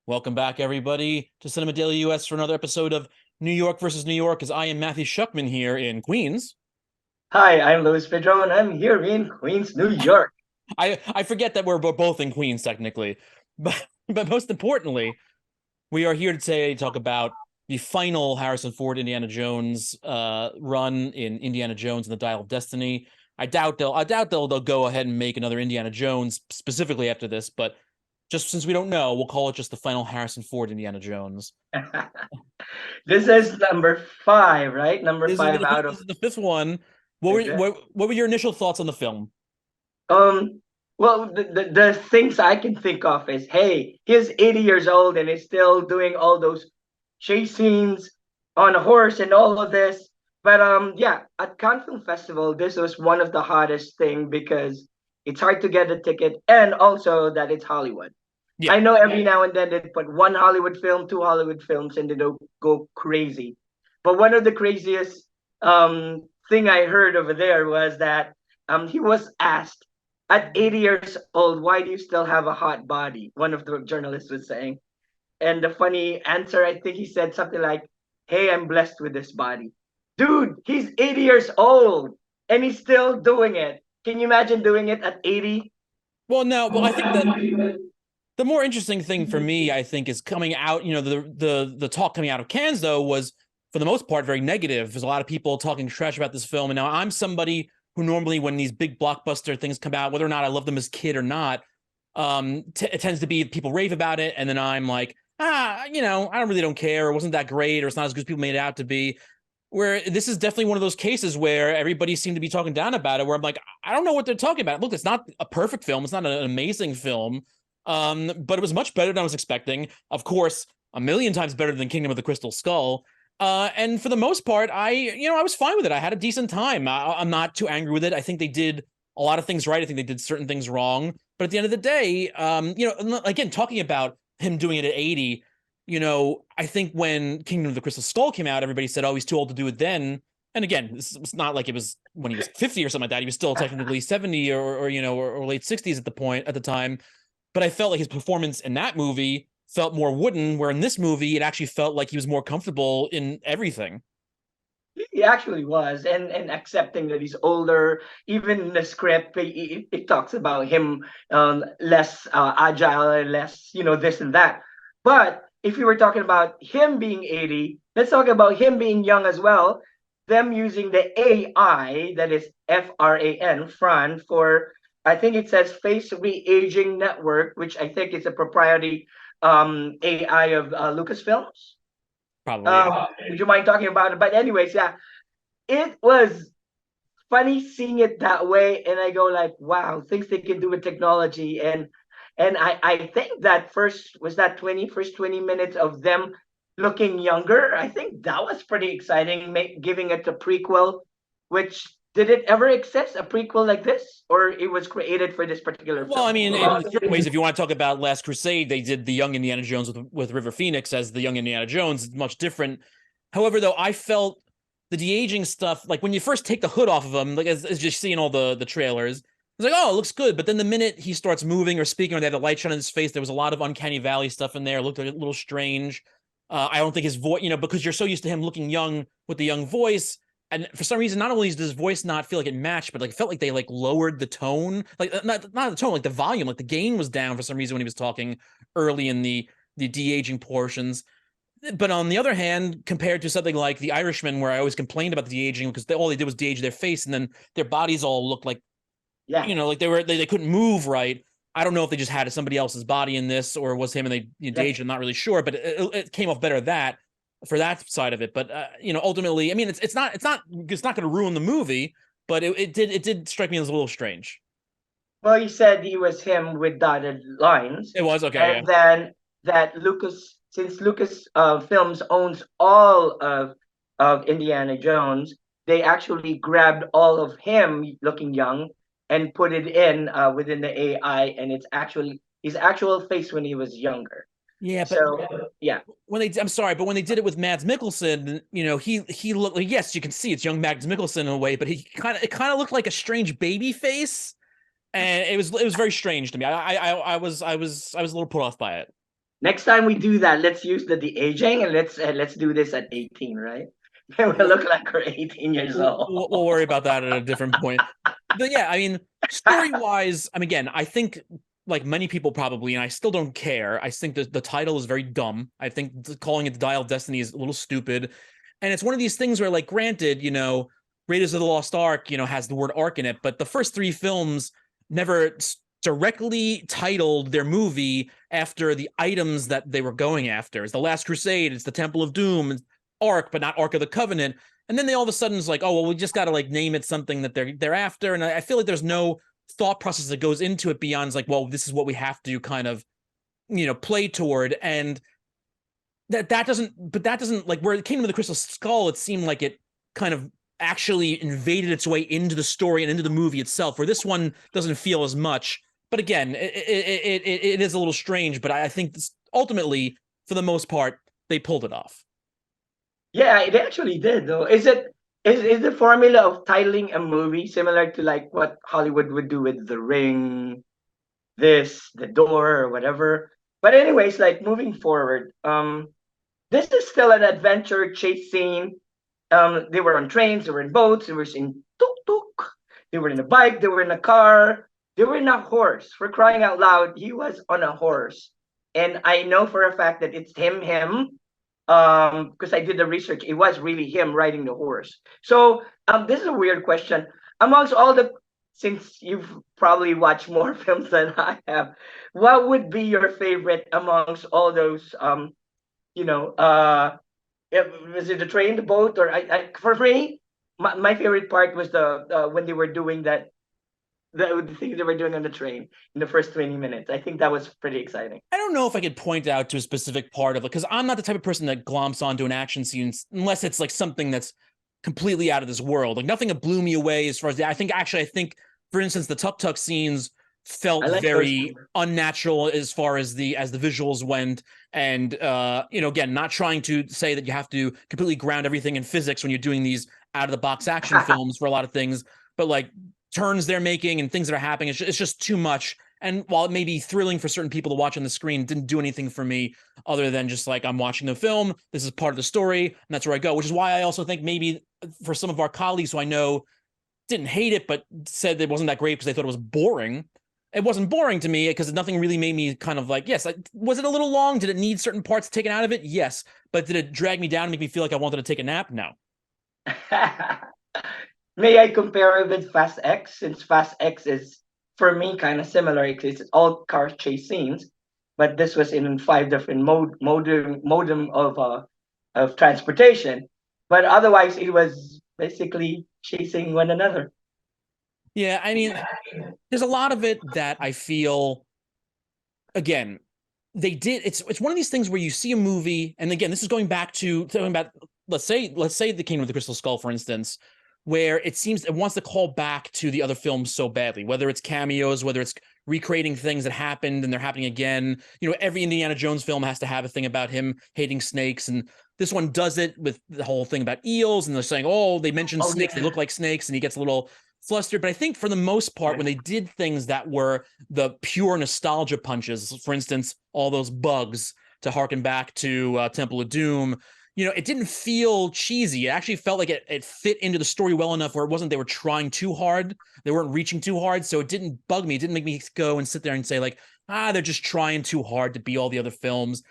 Welcome back, everybody, to Cinema Daily US for another episode of New York versus New York, as I am Matthew Schuchman here in Queens. Hi, I'm Louis Pedron. I'm here in Queens, New York. I forget that we're both in Queens, technically. But most importantly, we are here today to talk about the final Harrison Ford Indiana Jones run in Indiana Jones and the Dial of Destiny. I doubt they'll go ahead and make another Indiana Jones specifically after this, but just since we don't know, we'll call it just the final Harrison Ford Indiana Jones. This is number five, right? Number This is five the out of this is the fifth one. What were exact. what were your initial thoughts on the film? Um, well, the things I can think of is, hey, he's 80 years old and is still doing all those chase scenes on a horse and all of this. But yeah, at Cannes Film Festival, this was one of the hottest thing because it's hard to get a ticket, and also that it's Hollywood. Yeah. I know every now and then they put one Hollywood film, two Hollywood films, and they don't go crazy. But one of the craziest thing I heard over there was that he was asked at 80 years old, why do you still have a hot body? One of the journalists was saying. And the funny answer, I think he said something like, hey, I'm blessed with this body. Dude, he's 80 years old and he's still doing it. Can you imagine doing it at 80? Well, no. Well, I think that the more interesting thing for me, I think, is coming out. The talk coming out of Cannes though was for the most part very negative. There's a lot of people talking trash about this film, and now I'm somebody who normally, when these big blockbuster things come out, whether or not I love them as a kid or not, it tends to be people rave about it, and then I'm like, I really don't care. It wasn't that great, or it's not as good as people made it out to be. Where this is definitely one of those cases where everybody seemed to be talking down about it, where I'm like, I don't know what they're talking about. Look, it's not a perfect film. It's not an amazing film. But it was much better than I was expecting. Of course, a million times better than Kingdom of the Crystal Skull. And for the most part, I was fine with it. I had a decent time. I'm not too angry with it. I think they did a lot of things right. I think they did certain things wrong. But at the end of the day, again, talking about him doing it at 80, I think when Kingdom of the Crystal Skull came out, everybody said, oh, he's too old to do it then. And again, it's not like it was when he was 50 or something like that. He was still technically 70 or late 60s at the time. But I felt like his performance in that movie felt more wooden, where in this movie, it actually felt like he was more comfortable in everything. He actually was, and accepting that he's older. Even in the script, it talks about him less agile and less, this and that. But if you were talking about him being 80, let's talk about him being young as well. Them using the AI, that is Fran, for, I think it says Face Re-Aging Network, which I think is a proprietary AI of Lucasfilms. Probably, yeah. Would you mind talking about it? But anyways, yeah, it was funny seeing it that way, and I go like, wow, things they can do with technology, and I think that that first 20 minutes of them looking younger. I think that was pretty exciting, giving it a prequel. Which, did it ever exist, a prequel like this, or it was created for this particular Well, I film? mean, in certain ways, if you want to talk about Last Crusade, they did the young Indiana Jones with River Phoenix as the young Indiana Jones. It's much different. However, though, I felt the de-aging stuff, like when you first take the hood off of him, like as just seeing all the trailers, it's like, oh, it looks good. But then the minute he starts moving or speaking, or they had the light shine on his face, there was a lot of Uncanny Valley stuff in there. It looked a little strange. I don't think his voice, because you're so used to him looking young with the young voice, and for some reason, not only does his voice not feel like it matched, but like it felt like they like lowered the tone, like not the tone, like the volume, like the gain was down for some reason when he was talking early in the de-aging portions. But on the other hand, compared to something like The Irishman, where I always complained about the de-aging because all they did was de-age their face, and then their bodies all looked like, Yeah. like they couldn't move right. I don't know if they just had somebody else's body in this, or it was him and they de-aged. I'm not really sure, but it came off better that for that side of it. But ultimately, I mean, it's not going to ruin the movie, but it did strike me as a little strange. Well, you said he was him with dotted lines, It was okay, yeah. and then that since Lucas Films owns all of Indiana Jones, they actually grabbed all of him looking young and put it in within the AI, and it's actually his actual face when he was younger. Yeah, but So yeah, I'm sorry, but when they did it with Mads Mikkelsen, he looked like, yes, you can see it's young Mads Mikkelsen in a way, but it kind of looked like a strange baby face, and it was very strange to me. I was a little put off by it. Next time we do that, let's use the de-aging and let's do this at 18, right? We'll look like we're 18 years old. We'll worry about that at a different point. But yeah, I mean, story wise, I mean, again, I think like many people probably, and I still don't care. I think that the title is very dumb. I think calling it the Dial of Destiny is a little stupid. And it's one of these things where, like, granted, Raiders of the Lost Ark, has the word ark in it, but the first three films never directly titled their movie after the items that they were going after. It's the Last Crusade, it's the Temple of Doom, it's Ark, but not Ark of the Covenant. And then they all of a sudden is like, oh, well, we just got to like name it something that they're after. And I feel like there's no thought process that goes into it beyond like, well, this is what we have to kind of, play toward. And that doesn't like where it came to the Crystal Skull, it seemed like it kind of actually invaded its way into the story and into the movie itself, where this one doesn't feel as much. But again, it is a little strange, but I think ultimately, for the most part, they pulled it off. Yeah, it actually did though. Is the formula of titling a movie similar to like what Hollywood would do with The Ring, The Door, or whatever? But anyways, like moving forward, this is still an adventure chase scene. They were on trains, they were in boats, they were in tuk-tuk, they were in a bike, they were in a car, they were in a horse. For crying out loud, he was on a horse. And I know for a fact that it's him, because I did the research. It was really him riding the horse. So this is a weird question. Amongst all the, since you've probably watched more films than I have, what would be your favorite amongst all those? You know, was it the train, the boat, or for me, my favorite part was the when they were doing that the things they were doing on the train in the first 20 minutes. I think that was pretty exciting. I don't know if I could point out to a specific part of it, because I'm not the type of person that glomps onto an action scene unless it's like something that's completely out of this world. Like nothing that blew me away as far as I think, for instance, the tuk-tuk scenes felt like very unnatural as far as the visuals went. And again, not trying to say that you have to completely ground everything in physics when you're doing these out of the box action films for a lot of things, but like turns they're making and things that are happening, it's just too much. And while it may be thrilling for certain people to watch on the screen, it didn't do anything for me other than just like, I'm watching the film, this is part of the story, and that's where I go, which is why I also think maybe for some of our colleagues who I know didn't hate it, but said it wasn't that great because they thought it was boring. It wasn't boring to me because nothing really made me kind of like, yes, was it a little long? Did it need certain parts taken out of it? Yes. But did it drag me down and make me feel like I wanted to take a nap? No. May I compare it with Fast X, since Fast X is for me kind of similar. It's all car chase scenes, but this was in five different modem of transportation. But otherwise, it was basically chasing one another. Yeah, I mean, there's a lot of it that I feel, again, they did. It's one of these things where you see a movie, and again, this is going back to talking about, let's say the Kingdom of the Crystal Skull, for instance, where it seems it wants to call back to the other films so badly, whether it's cameos, whether it's recreating things that happened and they're happening again. Every Indiana Jones film has to have a thing about him hating snakes, and this one does it with the whole thing about eels, and they're saying, oh, they mentioned snakes, yeah, they look like snakes, and he gets a little flustered. But I think for the most part, when they did things that were the pure nostalgia punches, for instance, all those bugs to harken back to Temple of Doom, it didn't feel cheesy. It actually felt like it fit into the story well enough where it wasn't they were trying too hard. They weren't reaching too hard. So it didn't bug me. It didn't make me go and sit there and say like, they're just trying too hard to be all the other films.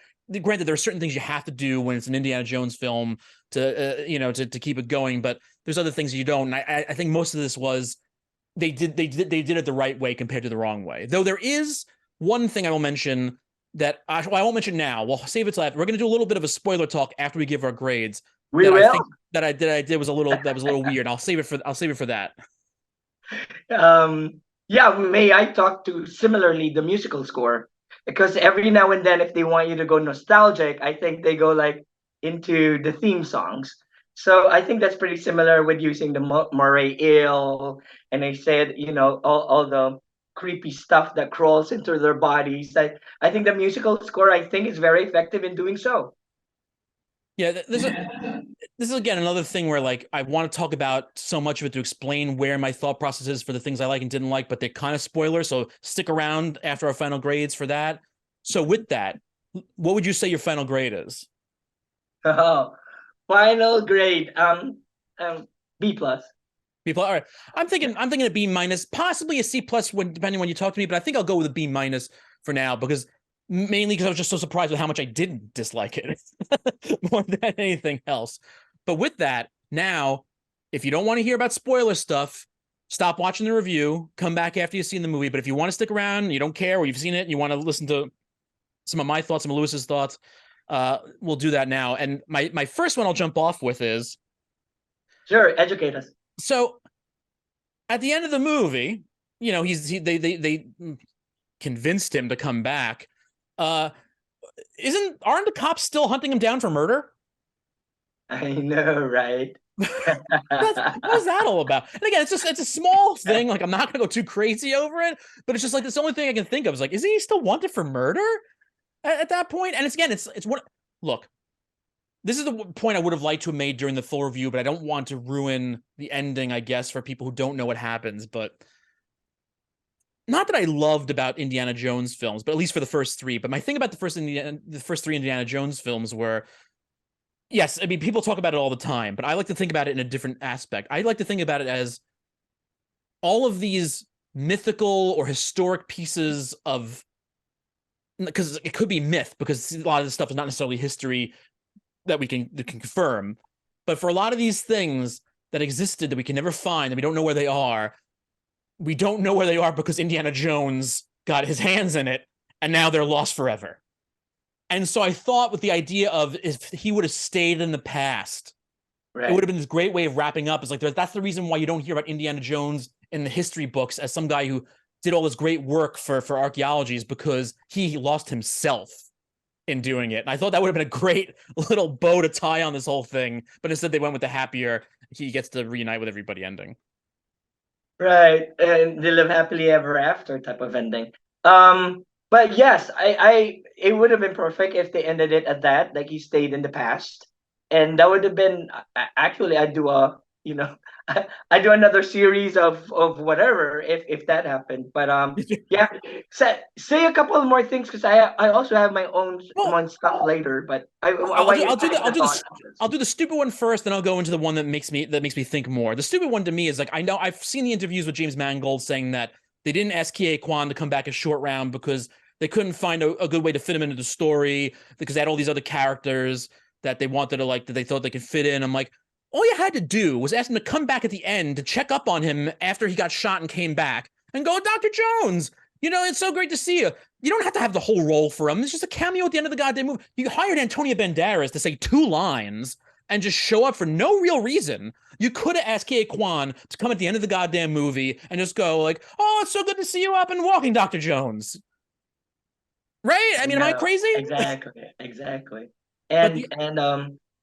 Granted, there are certain things you have to do when it's an Indiana Jones film to keep it going, but there's other things you don't. And I think most of this was they did it the right way compared to the wrong way. Though there is one thing I will mention that I won't mention now. We'll save it till after. We're going to do a little bit of a spoiler talk after we give our grades. We will. I think that I did was a little weird. I'll save it for that. Yeah, may I talk to similarly the musical score? Because every now and then, if they want you to go nostalgic, I think they go like into the theme songs. So I think that's pretty similar with using the Moray Ale, and they said, all the creepy stuff that crawls into their bodies. I think the musical score, I think, is very effective in doing so. Yeah, this is again another thing where like I want to talk about so much of it to explain where my thought process is for the things I like and didn't like, but they're kind of spoilers. So stick around after our final grades for that. So with that, What would you say your final grade is? Oh, final grade. B plus. People, all right. I'm thinking a B minus, possibly a C plus when depending when you talk to me, but I think I'll go with a B minus for now because mainly because I was just so surprised with how much I didn't dislike it more than anything else. But with that, now, if you don't want to hear about spoiler stuff, stop watching the review, come back after you've seen the movie. But if you want to stick around, you don't care, or you've seen it, and you want to listen to some of my thoughts, some of Lewis's thoughts, we'll do that now. And my first one I'll jump off with is Sure, educate us. so at the end of the movie, they convinced him to come back. Aren't the cops still hunting him down for murder? I know, right? What is that all about? And again, it's a small thing. Like I'm not gonna go too crazy over it, but it's just like it's the only thing I can think of. Is like, is he still wanted for murder at that point? And it's what. Look, this is the point I would have liked to have made during the full review, but I don't want to ruin the ending, I guess, for people who don't know what happens. But not that I loved about Indiana Jones films, but at least for the first three. But my thing about the first three Indiana Jones films were, yes, I mean, people talk about it all the time, but I like to think about it in a different aspect. I like to think about it as all of these mythical or historic pieces of, because it could be myth, because a lot of this stuff is not necessarily history that we can confirm. But for a lot of these things that existed that we can never find, and we don't know where they are, we don't know where they are because Indiana Jones got his hands in it, and now they're lost forever. And so I thought with the idea of if he would have stayed in the past, Right. it would have been this great way of wrapping up. It's like that's the reason why you don't hear about Indiana Jones in the history books as some guy who did all this great work for archaeology, is because he lost himself in doing it. And I thought that would have been a great little bow to tie on this whole thing. But instead they went with the happier, he gets to reunite with everybody ending. Right, and they live happily ever after type of ending. But yes, it would have been perfect if they ended it at that, like he stayed in the past, and that would have been actually I'd do a I do another series of whatever if that happened. But yeah, say a couple of more things because I also have my own Well, stuff later. But I want you to finish the thought. I'll do the stupid one first, then I'll go into the one that makes me think more. The stupid one to me is like, I know I've seen the interviews with James Mangold saying that they didn't ask Kie Kwan to come back a short round because they couldn't find a good way to fit him into the story, because they had all these other characters that they wanted to that they thought they could fit in. I'm like, all you had to do was ask him to come back at the end to check up on him after he got shot and came back and go, Dr. Jones, it's so great to see you. You don't have to have the whole role for him. It's just a cameo at the end of the goddamn movie. You hired Antonio Banderas to say 2 lines and just show up for no real reason. You could have asked Kie Kwan to come at the end of the goddamn movie and just go like, oh, it's so good to see you up and walking, Dr. Jones. Right? I mean, am I crazy? Exactly. And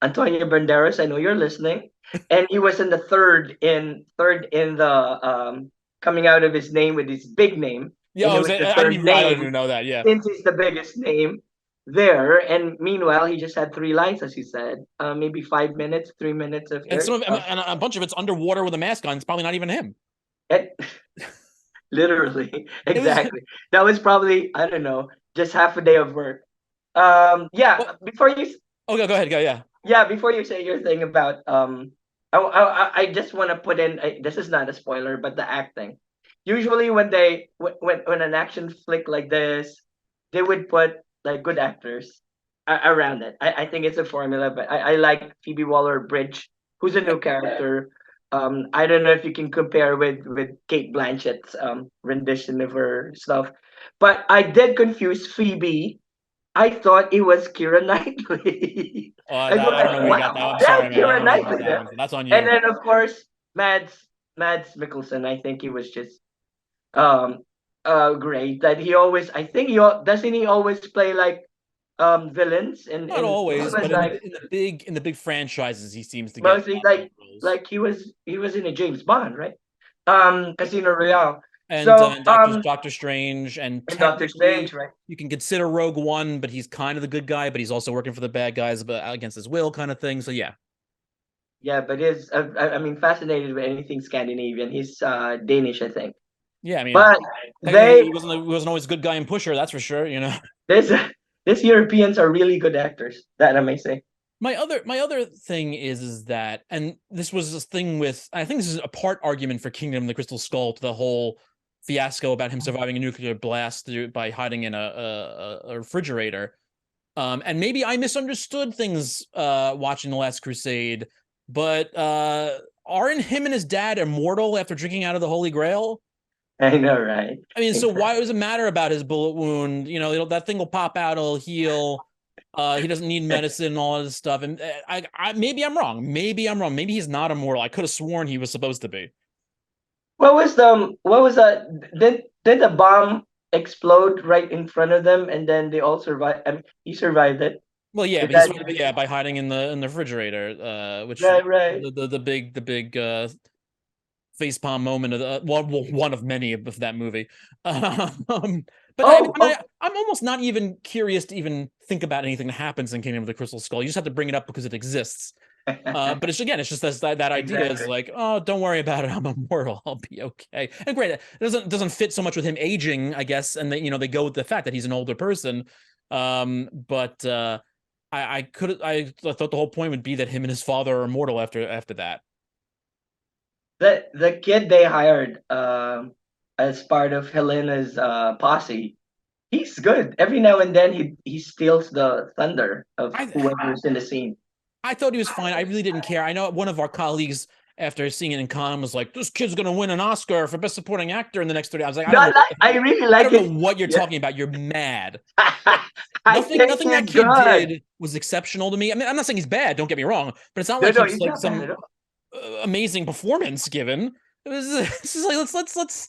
Antonio Banderas, I know you're listening, and he was in the third in the coming out of his name with his big name. Yeah, I don't even know that. Yeah, since he's the biggest name there, and meanwhile he just had 3 lines, as you said, maybe 5 minutes, 3 minutes of and and a bunch of it's underwater with a mask on. It's probably not even him. Literally, exactly. That was probably, I don't know, just half a day of work. Before you. Okay, go ahead. Go, yeah. Yeah, before you say your thing about I just want to put in this is not a spoiler, but the acting. Usually when when an action flick like this, they would put like good actors around it. I think it's a formula, but I like Phoebe Waller-Bridge, who's a new character. I don't know if you can compare with Kate Blanchett's rendition of her stuff, but I did confuse Phoebe. I thought it was Keira Knightley. I don't know where you got that. I'm sorry, man. Keira Knightley. That's on you. And then of course Mads Mikkelsen. I think he was just great. That he always, I think doesn't he always play like villains and not always, but like, in the big franchises he seems to mostly get like he was in a James Bond, right? Casino Royale. And Doctor Strange and Doctor Strange, right? You can consider Rogue One, but he's kind of the good guy, but he's also working for the bad guys, but against his will, kind of thing. So yeah. Yeah, but I mean, fascinated with anything Scandinavian. He's Danish, I think. Yeah, I mean, but he wasn't always a good guy in Pusher, that's for sure. There's These Europeans are really good actors. That I may say. My other thing is that, and this was this thing with, I think this is a part argument for Kingdom of the Crystal Skull, to the whole fiasco about him surviving a nuclear blast by hiding in a refrigerator. And maybe I misunderstood things watching The Last Crusade, but aren't him and his dad immortal after drinking out of the Holy Grail? I know, right? I mean, so Exactly. why does it matter about his bullet wound? You know, that thing will pop out, it'll heal. He doesn't need medicine and all of this stuff. And maybe I'm wrong. Maybe I'm wrong. Maybe he's not immortal. I could have sworn he was supposed to be. What was that? Did the bomb explode right in front of them, and then they all survived? I mean, he survived it. Well, yeah, Did but he that? survived it, yeah, by hiding in the refrigerator, which Right, right. the big facepalm moment of well, one of many of that movie. But Oh, oh. I'm almost not even curious to even think about anything that happens in Kingdom of the Crystal Skull. You just have to bring it up because it exists. But it's just that idea is Exactly. like, oh, don't worry about it. I'm immortal. I'll be okay. And great, it doesn't fit so much with him aging, I guess. And they go with the fact that he's an older person. But I thought the whole point would be that him and his father are immortal after that. The kid they hired as part of Helena's posse, he's good. Every now and then he steals the thunder of I whoever's in the scene. I thought he was fine. I really didn't care. I know one of our colleagues, after seeing it in con, was like, "This kid's gonna win an Oscar for Best Supporting Actor in the next 30." I was like, Not like I really I like don't know it. what you're Yeah. talking about. You're mad. I think Nothing he's that kid good. did was exceptional to me. I mean, I'm not saying he's bad. Don't get me wrong, but it's not No, like he no, was he's like not bad some at all. amazing performance given. It was it's just like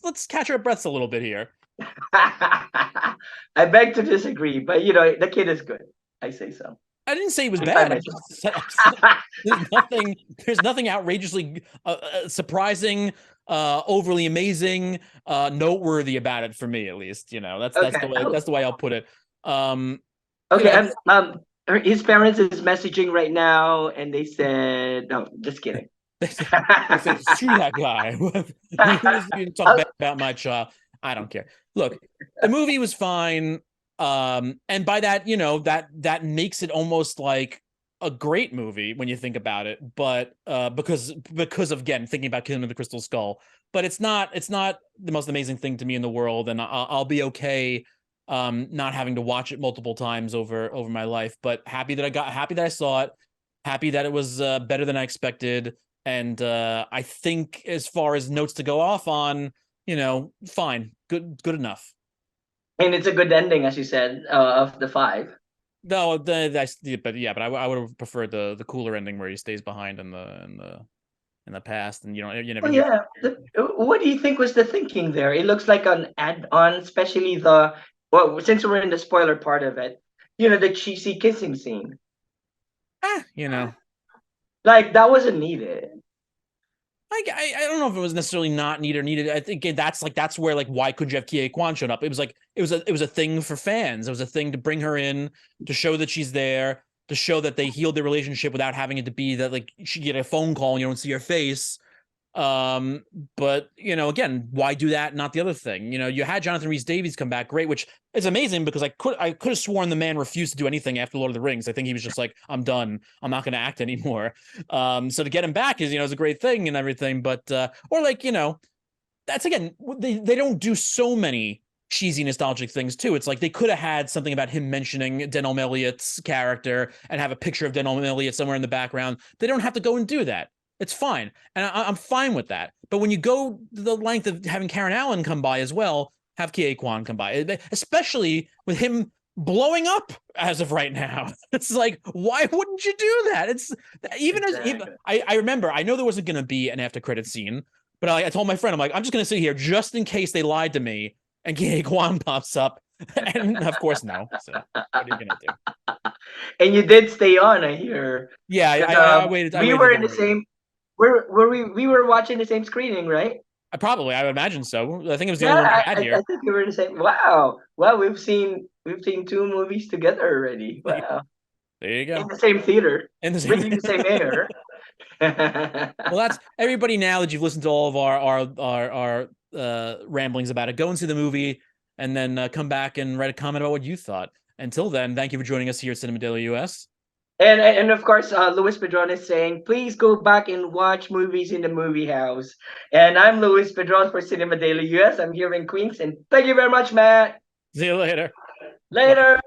let's catch our breaths a little bit here. I beg to disagree, but the kid is good. I say so. I didn't say he was If I bad. may There's nothing outrageously surprising, overly amazing, noteworthy about it for me, at least. That's the Okay. way I'll put it. Um, you Okay. know, His parents is messaging right now, and they said, "No, just kidding." they said screw that guy. Who's you talk bad about my child? I don't care. Look, the movie was fine. And by that, that makes it almost like a great movie when you think about it. But because of, again, thinking about Kingdom of the Crystal Skull, but it's not the most amazing thing to me in the world, and I'll be okay not having to watch it multiple times over my life. But happy that I saw it, happy that it was better than I expected. And I think as far as notes to go off on, fine, good enough. And it's a good ending, as you said, of the five. No, but I would have preferred the cooler ending where he stays behind in the past, and you never Oh hear. yeah. What do you think was the thinking there? It looks like an add-on, especially well, since we're in the spoiler part of it, the cheesy kissing scene. You know. Like that wasn't needed. I don't know if it was necessarily not needed or needed. I think that's where, like, why could you have Kie Kwan shown up? It was like it was a thing for fans. It was a thing to bring her in, to show that she's there, to show that they healed their relationship without having it to be that, like, she get a phone call and you don't see her face. Um, but again, why do that? Not the other thing. You had Jonathan Rhys Davies come back, great, which is amazing because I could have sworn the man refused to do anything after Lord of the Rings. I think he was just like, I'm done. I'm not going to act anymore. So to get him back is a great thing and everything. But or like that's, again, they don't do so many cheesy nostalgic things too. It's like they could have had something about him mentioning Denholm Elliott's character and have a picture of Denholm Elliott somewhere in the background. They don't have to go and do that. It's fine. And I'm fine with that. But when you go the length of having Karen Allen come by as well, have Kie Kwan come by, especially with him blowing up as of right now. It's like, why wouldn't you do that? It's even Exactly. as I remember, I know there wasn't going to be an after credit scene, but I told my friend, I'm like, I'm just going to sit here just in case they lied to me and Kie Kwan pops up. And of course, no. So what are you going to do? And you did stay on, I hear. Yeah, 'Cause, I waited. I we waited were the in the whole movie. same. We were watching the same screening, right? I would imagine so. I think it was the Yeah, only one we had I here. think we were in the same. Wow, well, we've seen two movies together already. Wow, There you in go. the same theater, And the same. breathing the same air. Well, that's everybody. Now that you've listened to all of our ramblings about it, go and see the movie, and then come back and write a comment about what you thought. Until then, thank you for joining us here at Cinema Daily US. And of course, Luis Pedron is saying, please go back and watch movies in the movie house. And I'm Luis Pedron for Cinema Daily US. I'm here in Queens, and thank you very much, Matt. See you later. Bye. Later.